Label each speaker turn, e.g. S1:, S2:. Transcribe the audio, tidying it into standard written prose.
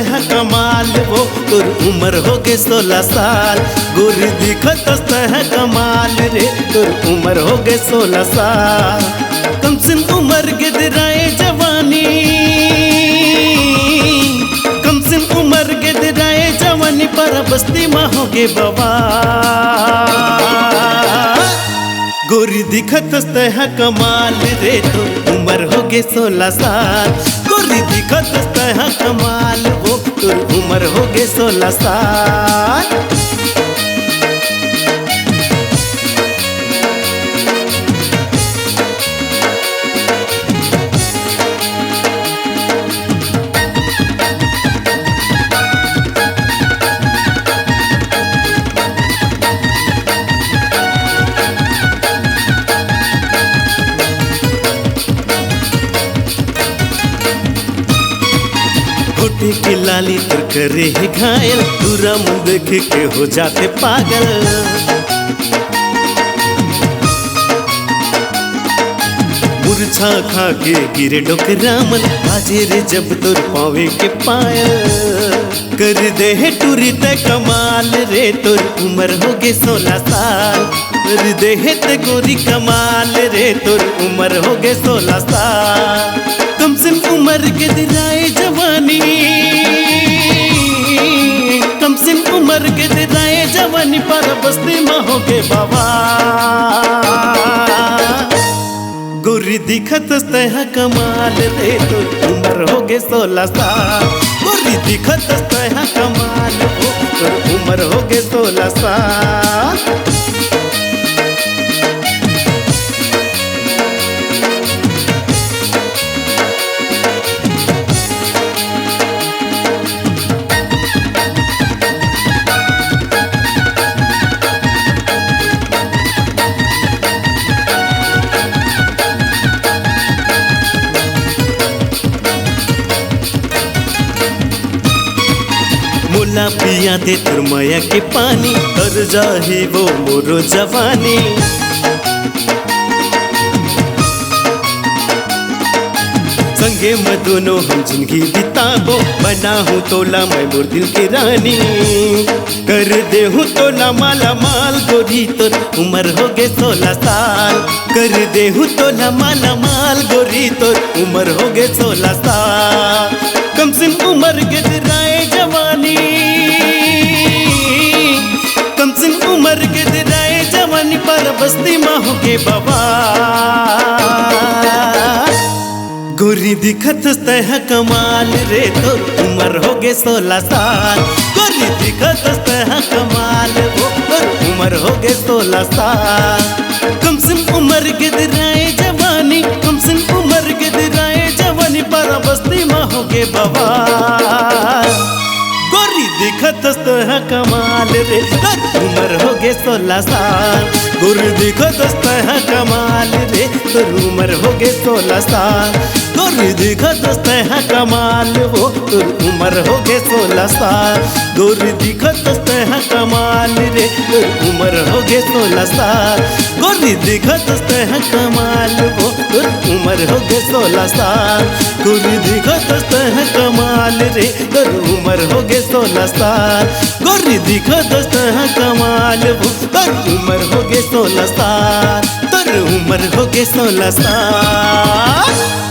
S1: है कमाल वो, तोर उम्र हो गए 16 साल। गोरी दिखत है कमाल रे, तोर उम्र हो गए 16 साल। कम सिन उम्र गिदराए जवानी, कम सिन उम्र गिदराए जवानी, पर बस्ती माँ हो गए बवा। गोरी दिखत है कमाल रे, तोर उम्र हो गए 16 साल। गोरी दिखत है कमाल वो, तोर उम्र हो गए 16 साल। होठे की लाली तर करे है घायल, दूरा मुँह देख के हो जाते पागल। मुरझा खा के गिरे डोकरामन, बाजे रे जब तोर पावे के पायल। कर दे है टूरी ते कमाल रे, तोर उम्र हो गए 16 साल। कर दे है ते गोरी कमाल रे, तोर उम्र हो गए 16 साल। कम से उम्र के दिलाए जवानी, कम से उम्र के दिलाए जवानी, पर बस्ती में हो गए बाबा। गोरी दिखत है कमाल रे, तो उम्र हो गए 16 साल। गोरी दिखत है कमाल हो, तो उम्र हो गए 16 साल। मोला पिया दे तुर माया के पानी, तर जाही वो मोरो जवानी। संगे में दोनों हम जिंदगी बिताबो, बना हूँ तोला मैं मोर दिल की रानी। कर दे हूँ तोला माला माल, गोरी तोर उम्र हो गए 16 साल। कर दे हूँ तोला माला माल, गोरी तोर उम्र हो गए 16 साल। कम सिन उम्र गिदराए जवानी, कम सिन उम्र गिदराए जवानी, पर बस्ती माँ हो गए बाबा। गोरी दिखत है कमाल रे, तो उम्र हो गए 16 साल। गोरी दिखत है कमाल वो, तो उम्र हो गए 16 साल। कम सिन उम्र गिदराए जवानी, कम सिन उम्र गिदराए जवानी, पर बस्ती माँ हो गए बाबा। गोरी दिखत है कमाल रे, तो उम्र हो गए 16 साल। गोरी दिखत है कमाल रे, तो उम्र हो गए 16 साल। गोरी दिखत है कमाल वो, तो उम्र हो गए 16 साल। गोरी दिखत है कमाल रे, तो उम्र हो गए 16 साल। गोरी दिखत है कमाल वो, तो उम्र हो गए 16 साल। गोरी दिखत है कमाल रे, तो उम्र हो गए 16 साल। गोरी दिखत है कमाल वो, तो उम्र हो गए 16 साल। तो उम्र हो गए 16 साल।